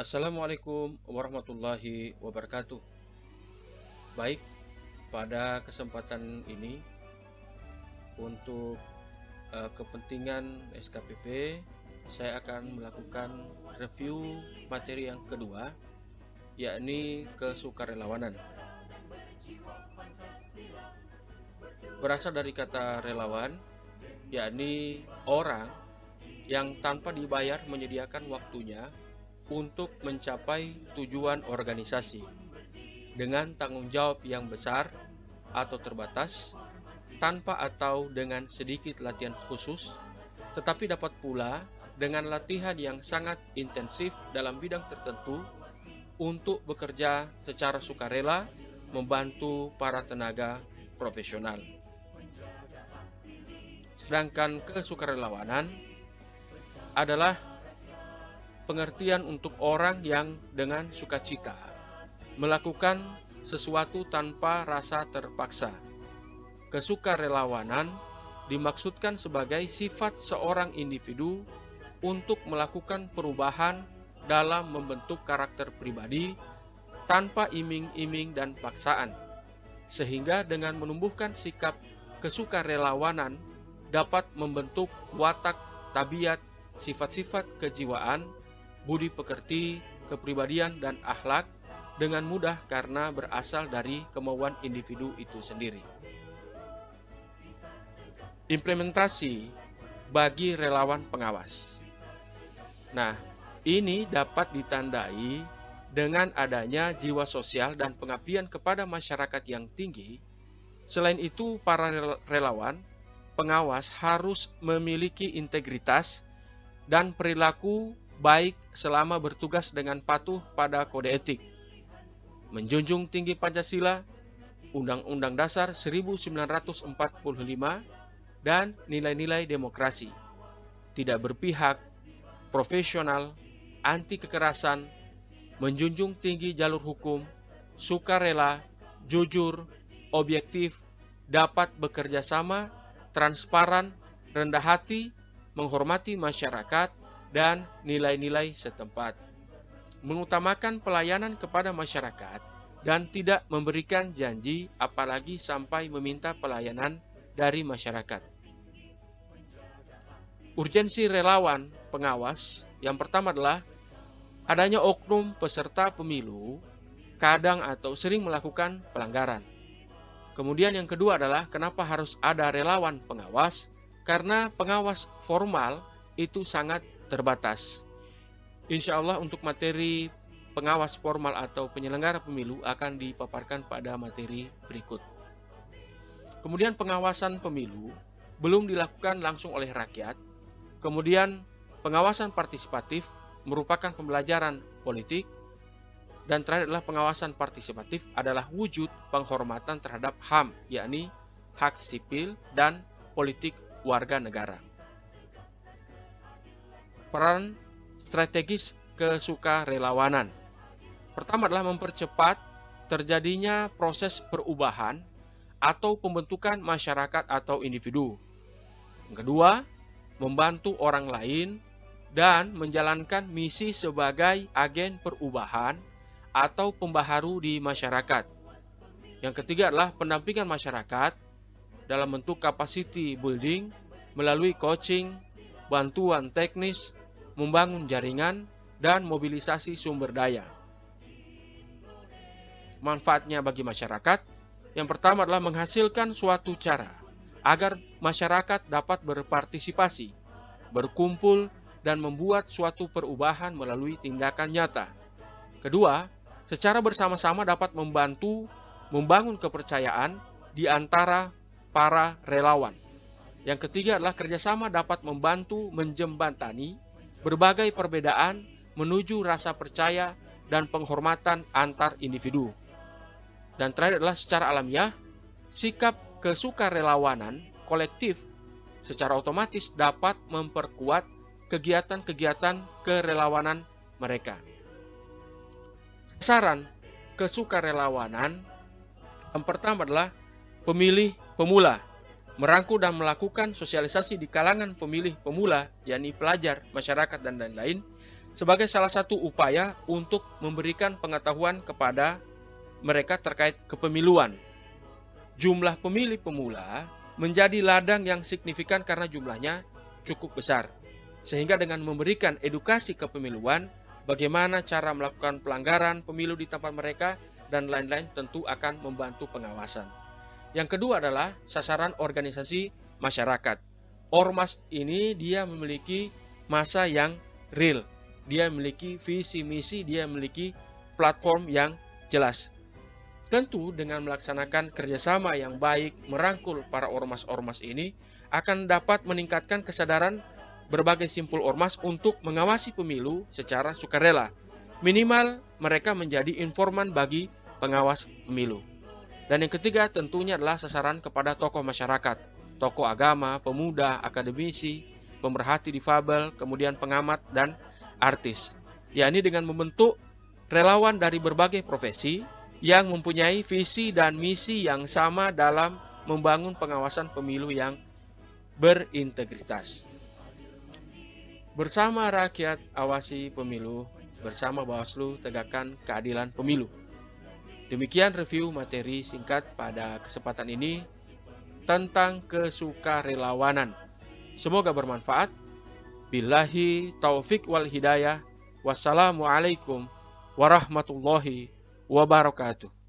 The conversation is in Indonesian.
Assalamualaikum warahmatullahi wabarakatuh. Baik, pada kesempatan ini untuk kepentingan SKPP, saya akan melakukan review materi yang kedua, yakni kesukarelawanan. Berasal dari kata relawan, yakni orang yang tanpa dibayar menyediakan waktunya untuk mencapai tujuan organisasi dengan tanggung jawab yang besar atau terbatas, tanpa atau dengan sedikit latihan khusus, tetapi dapat pula dengan latihan yang sangat intensif dalam bidang tertentu untuk bekerja secara sukarela membantu para tenaga profesional. Sedangkan kesukarelawanan adalah pengertian untuk orang yang dengan sukacita melakukan sesuatu tanpa rasa terpaksa. Kesukarelawanan dimaksudkan sebagai sifat seorang individu untuk melakukan perubahan dalam membentuk karakter pribadi tanpa iming-iming dan paksaan, sehingga dengan menumbuhkan sikap kesukarelawanan dapat membentuk watak, tabiat, sifat-sifat kejiwaan, budi pekerti, kepribadian, dan akhlak dengan mudah karena berasal dari kemauan individu itu sendiri. Implementasi bagi relawan pengawas. Nah, ini dapat ditandai dengan adanya jiwa sosial dan pengabdian kepada masyarakat yang tinggi. Selain itu, para relawan pengawas harus memiliki integritas dan perilaku baik selama bertugas dengan patuh pada kode etik, menjunjung tinggi Pancasila, Undang-Undang Dasar 1945, dan nilai-nilai demokrasi, tidak berpihak, profesional, anti kekerasan, menjunjung tinggi jalur hukum, sukarela, jujur, objektif, dapat bekerja sama, transparan, rendah hati, menghormati masyarakat, dan nilai-nilai setempat, mengutamakan pelayanan kepada masyarakat dan tidak memberikan janji apalagi sampai meminta pelayanan dari masyarakat. Urgensi relawan pengawas yang pertama adalah adanya oknum peserta pemilu kadang atau sering melakukan pelanggaran. Kemudian yang kedua adalah kenapa harus ada relawan pengawas? Karena pengawas formal itu sangat terbatas. Insya Allah untuk materi pengawas formal atau penyelenggara pemilu akan dipaparkan pada materi berikut. Kemudian pengawasan pemilu belum dilakukan langsung oleh rakyat. Kemudian pengawasan partisipatif merupakan pembelajaran politik. Dan terakhir adalah pengawasan partisipatif adalah wujud penghormatan terhadap HAM, yakni hak sipil dan politik warga negara. Peran strategis kesukarelawanan. Pertama adalah mempercepat terjadinya proses perubahan atau pembentukan masyarakat atau individu. Yang kedua, membantu orang lain dan menjalankan misi sebagai agen perubahan atau pembaharu di masyarakat. Yang ketiga adalah pendampingan masyarakat dalam bentuk capacity building melalui coaching, bantuan teknis, membangun jaringan, dan mobilisasi sumber daya. Manfaatnya bagi masyarakat, yang pertama adalah menghasilkan suatu cara agar masyarakat dapat berpartisipasi, berkumpul, dan membuat suatu perubahan melalui tindakan nyata. Kedua, secara bersama-sama dapat membantu membangun kepercayaan di antara para relawan. Yang ketiga adalah kerjasama dapat membantu menjembatani berbagai perbedaan menuju rasa percaya dan penghormatan antar individu. Dan terakhir adalah secara alamiah, sikap kesukarelawanan kolektif secara otomatis dapat memperkuat kegiatan-kegiatan kerelawanan mereka. Saran kesukarelawanan yang pertama adalah pemilih pemula, merangkul dan melakukan sosialisasi di kalangan pemilih pemula, yakni pelajar, masyarakat, dan lain-lain, sebagai salah satu upaya untuk memberikan pengetahuan kepada mereka terkait kepemiluan. Jumlah pemilih pemula menjadi ladang yang signifikan karena jumlahnya cukup besar. Sehingga dengan memberikan edukasi kepemiluan, bagaimana cara melakukan pelanggaran pemilu di tempat mereka, dan lain-lain tentu akan membantu pengawasan. Yang kedua adalah sasaran organisasi masyarakat. Ormas ini dia memiliki masa yang real. Dia memiliki visi misi, dia memiliki platform yang jelas. Tentu dengan melaksanakan kerjasama yang baik, merangkul para ormas-ormas ini, akan dapat meningkatkan kesadaran berbagai simpul ormas untuk mengawasi pemilu secara sukarela. Minimal mereka menjadi informan bagi pengawas pemilu. Dan yang ketiga tentunya adalah sasaran kepada tokoh masyarakat, tokoh agama, pemuda, akademisi, pemerhati difabel, kemudian pengamat dan artis. Yakni dengan membentuk relawan dari berbagai profesi yang mempunyai visi dan misi yang sama dalam membangun pengawasan pemilu yang berintegritas. Bersama rakyat awasi pemilu, bersama Bawaslu tegakkan keadilan pemilu. Demikian review materi singkat pada kesempatan ini tentang kesukarelawanan. Semoga bermanfaat. Billahi taufik wal hidayah. Wassalamualaikum warahmatullahi wabarakatuh.